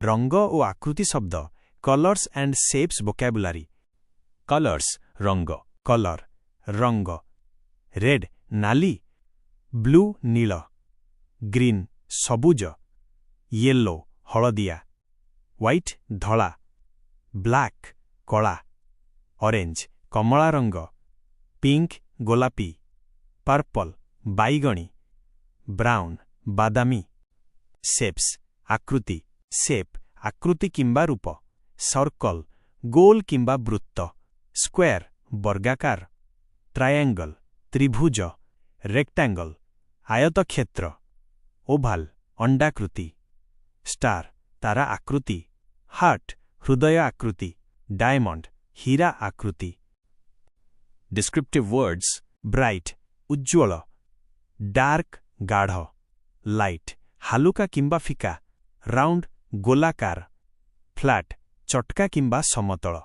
ରଙ୍ଗ ଓ ଆକୃତି ଶବ୍ଦ କଲର୍ସ ଆଣ୍ଡ ସେପ୍ସ ଭୋକାବୁଲାରି। କଲର୍ସ ରଙ୍ଗ, କଲର ରଙ୍ଗ। ରେଡ୍ ନାଲି, ବ୍ଲୁ ନୀଳ, ଗ୍ରୀନ୍ ସବୁଜ, ୟେଲୋ ହଳଦିଆ, ହ୍ୱାଇଟ୍ ଧଳା, ବ୍ଲାକ୍ କଳା, ଅରେଞ୍ଜ କମଳା ରଙ୍ଗ, ପିଙ୍କ ଗୋଲାପୀ, ପର୍ପଲ ବାଇଗଣୀ, ବ୍ରାଉନ୍ ବାଦାମୀ। ସେପ୍ସ ଆକୃତି, ସେପ୍ ଆକୃତି କିମ୍ବା ରୂପ, ସର୍କଲ ଗୋଲ କିମ୍ବା ବୃତ୍ତ, ସ୍କ୍ୱାର ବର୍ଗାକାର, ଟ୍ରାୟାଙ୍ଗଲ ତ୍ରିଭୁଜ, ରେକ୍ଟାଙ୍ଗଲ ଆୟତକ୍ଷେତ୍ର, ଓଭାଲ ଅଣ୍ଡାକୃତି, ଷ୍ଟାର ତାରା ଆକୃତି, ହାର୍ଟ ହୃଦୟ ଆକୃତି, ଡାୟମଣ୍ଡ ହୀରା ଆକୃତି। ଡିସ୍କ୍ରିପ୍ଟିଭ୍ ୱାର୍ଡସ୍ ବ୍ରାଇଟ୍ ଉଜ୍ଜ୍ୱଳ, ଡାର୍କ ଗାଢ଼, ଲାଇଟ୍ ହାଲୁକା କିମ୍ବା ଫିକା, ରାଉଣ୍ଡ ଗୋଲାକାର, ଫ୍ଲାଟ୍ ଚଟକା କିମ୍ବା ସମତଳ।